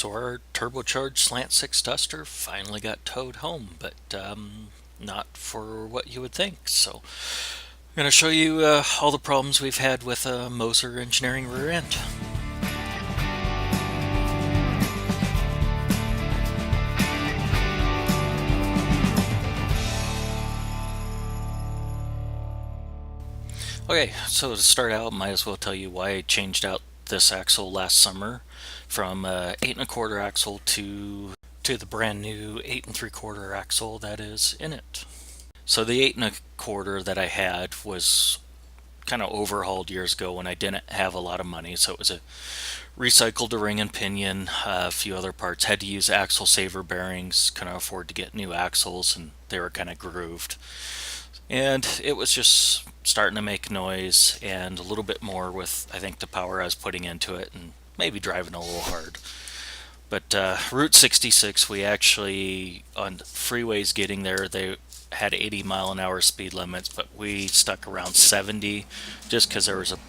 So our turbocharged Slant 6 Duster finally got towed home, but not for what you would think. So I'm going to show you all the problems we've had with a Moser engineering rear end. Okay, so to start out, might as well tell you why I changed out this axle last summer from 8 1/4 axle to the brand new 8 3/4 axle that is in it. So the 8 1/4 that I had was kind of overhauled years ago when I didn't have a lot of money. So it was a recycled ring and pinion, a few other parts. Had to use axle saver bearings, couldn't afford to get new axles, and they were kind of grooved. And it was just starting to make noise and a little bit more with, I think, the power I was putting into it and maybe driving a little hard. But Route 66, we actually, on freeways getting there, they had 80-mile-an-hour speed limits, but we stuck around 70 just because there was a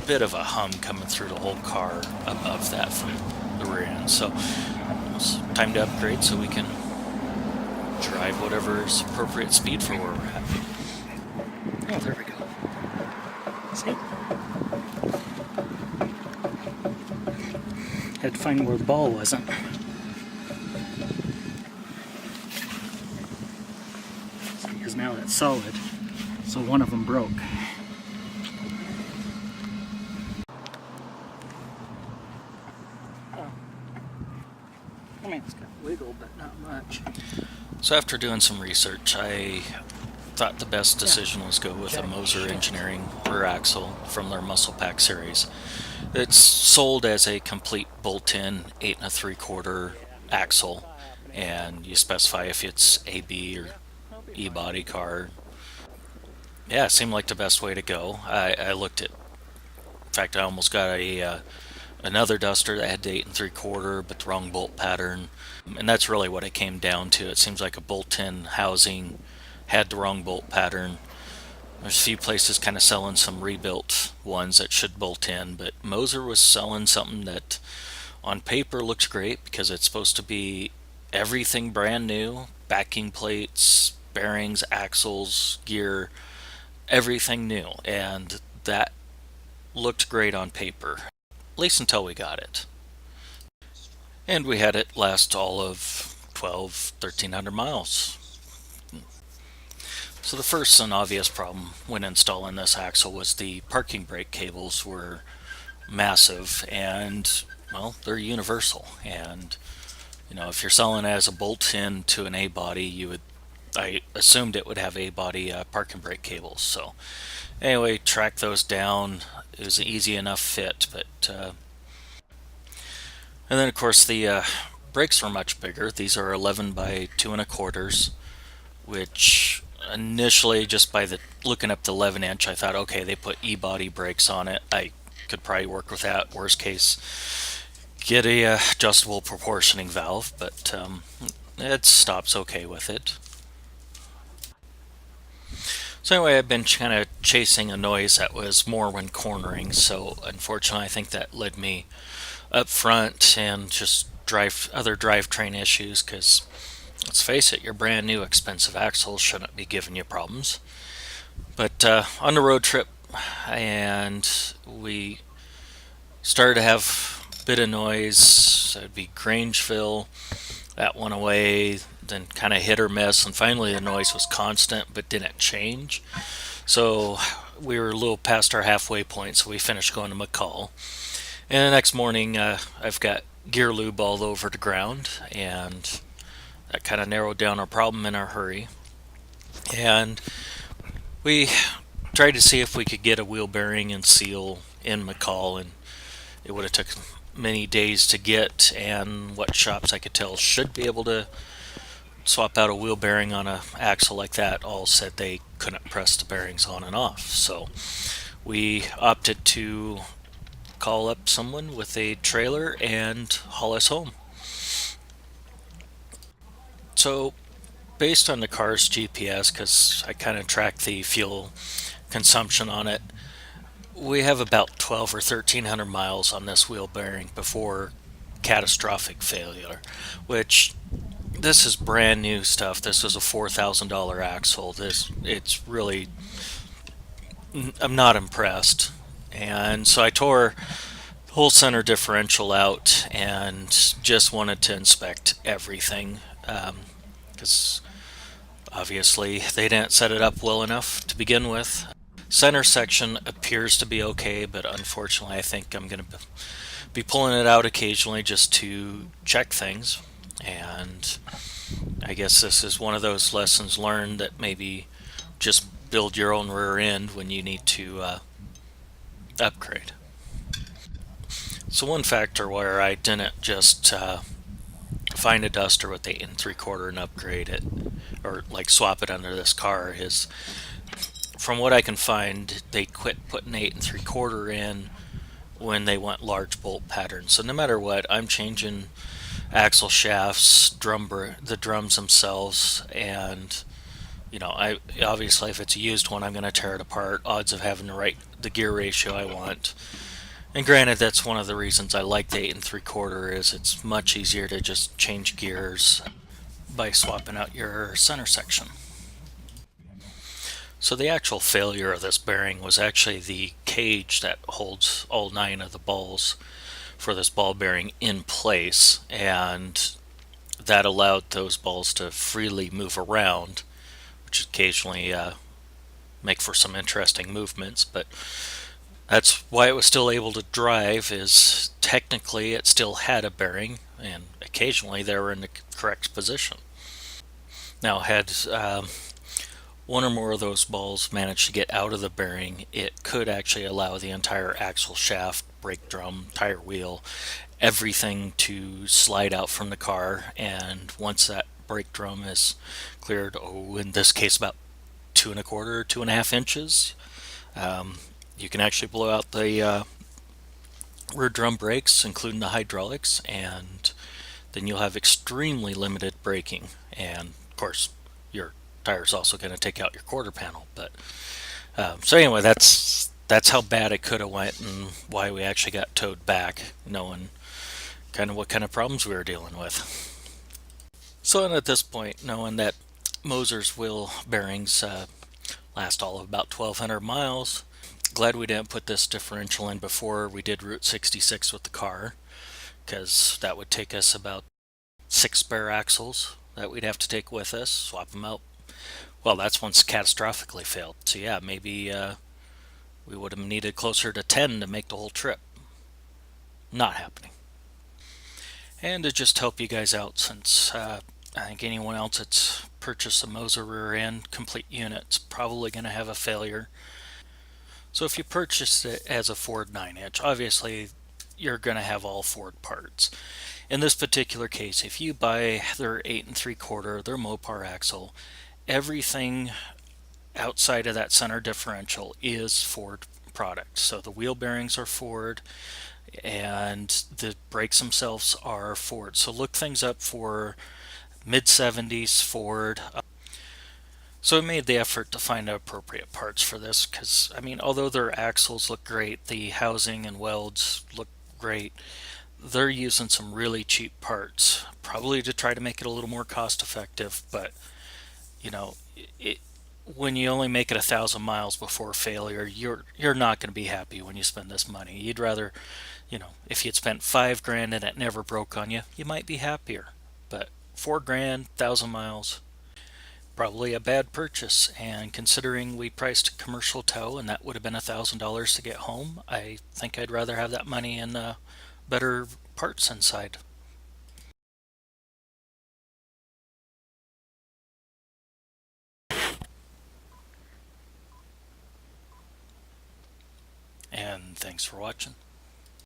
bit of a hum coming through the whole car above that from the rear end. So it's time to upgrade so we can drive whatever is appropriate speed for where we're at. Oh, there we go. See? Had to find where the ball wasn't. Because now that's solid, so one of them broke. Oh. I mean, it's got wiggle, but not much. So after doing some research, I thought the best decision was go with a Moser Engineering rear axle from their Muscle Pack series. It's sold as a complete bolt-in 8 3/4 axle, and you specify if it's AB or E-body car. Yeah, it seemed like the best way to go. I looked at, in fact, I almost got a another Duster that had the 8 3/4 but the wrong bolt pattern, and that's really what it came down to. It seems like a bolt-in housing had the wrong bolt pattern. There's a few places kind of selling some rebuilt ones that should bolt in, but Moser was selling something that on paper looks great because it's supposed to be everything brand new, backing plates, bearings, axles, gear, everything new, and that looked great on paper, at least until we got it. And we had it last all of 1,300 miles. So the first and obvious problem when installing this axle was the parking brake cables were massive, and well, they're universal. And you know, if you're selling it as a bolt-in to an A-body, I assumed it would have A-body parking brake cables. So anyway, track those down. It was an easy enough fit, but and then of course the brakes were much bigger. These are 11 by 2 1/4, which initially, just by the looking up the 11-inch, I thought, okay, they put E-body brakes on it. I could probably work with that. Worst case, get a adjustable proportioning valve, but it stops okay with it. So anyway, I've been kind of chasing a noise that was more when cornering, so unfortunately I think that led me up front and just other drivetrain issues, because let's face it, your brand new expensive axles shouldn't be giving you problems. But on the road trip, and we started to have a bit of noise. So it'd be Grangeville, that went away, then kind of hit or miss, and finally the noise was constant but didn't change. So we were a little past our halfway point, so we finished going to McCall. And the next morning, I've got gear lube all over the ground, and that kind of narrowed down our problem in our hurry. And we tried to see if we could get a wheel bearing and seal in McCall, and it would have took many days to get, and what shops I could tell should be able to swap out a wheel bearing on an axle like that all said they couldn't press the bearings on and off. So we opted to call up someone with a trailer and haul us home. So based on the car's GPS, because I kind of track the fuel consumption on it, we have about 12 or 1,300 miles on this wheel bearing before catastrophic failure, which this is brand new stuff. This is a $4,000 axle. It's really, I'm not impressed. And so I tore the whole center differential out and just wanted to inspect everything, because obviously they didn't set it up well enough to begin with. Center section appears to be okay, but unfortunately I think I'm going to be pulling it out occasionally just to check things. And I guess this is one of those lessons learned that maybe just build your own rear end when you need to upgrade. So one factor where I didn't just find a Duster with 8 3/4 and upgrade it, or like swap it under this car, is from what I can find, they quit putting 8 3/4 in when they want large bolt patterns. So no matter what, I'm changing axle shafts, the drums themselves, and I obviously if it's a used one, I'm going to tear it apart. Odds of having the gear ratio I want. And granted, that's one of the reasons I like the 8 3/4 is it's much easier to just change gears by swapping out your center section. So the actual failure of this bearing was actually the cage that holds all 9 of the balls for this ball bearing in place, and that allowed those balls to freely move around, which occasionally make for some interesting movements. But that's why it was still able to drive, is technically it still had a bearing, and occasionally they were in the correct position. Now, had one or more of those balls managed to get out of the bearing, it could actually allow the entire axle shaft, brake drum, tire wheel, everything to slide out from the car. And once that brake drum is cleared, in this case about 2 1/4, 2.5 inches, you can actually blow out the rear drum brakes, including the hydraulics, and then you'll have extremely limited braking. And of course, your tire's also going to take out your quarter panel. But so anyway, that's how bad it could have went, and why we actually got towed back, knowing kind of what kind of problems we were dealing with. So and at this point, knowing that Moser's wheel bearings last all of about 1,200 miles, glad we didn't put this differential in before we did Route 66 with the car, because that would take us about 6 spare axles that we'd have to take with us, swap them out. Well, that's once catastrophically failed. So yeah, maybe we would have needed closer to 10 to make the whole trip. Not happening. And to just help you guys out, since I think anyone else that's purchased a Moser rear end complete unit's probably going to have a failure. So if you purchase it as a Ford 9-inch, obviously you're going to have all Ford parts. In this particular case, if you buy their 8 3/4, their Mopar axle, everything outside of that center differential is Ford product. So the wheel bearings are Ford, and the brakes themselves are Ford. So look things up for mid-70s Ford. So I made the effort to find appropriate parts for this, because I mean, although their axles look great, the housing and welds look great, they're using some really cheap parts, probably to try to make it a little more cost effective. But you know, it, when you only make it 1,000 miles before failure, you're not going to be happy when you spend this money. You'd rather, if you'd spent 5 grand and it never broke on you, you might be happier. But 4 grand, 1,000 miles, probably a bad purchase. And considering we priced a commercial tow and that would have been $1,000 to get home, I think I'd rather have that money in better parts inside. And thanks for watching.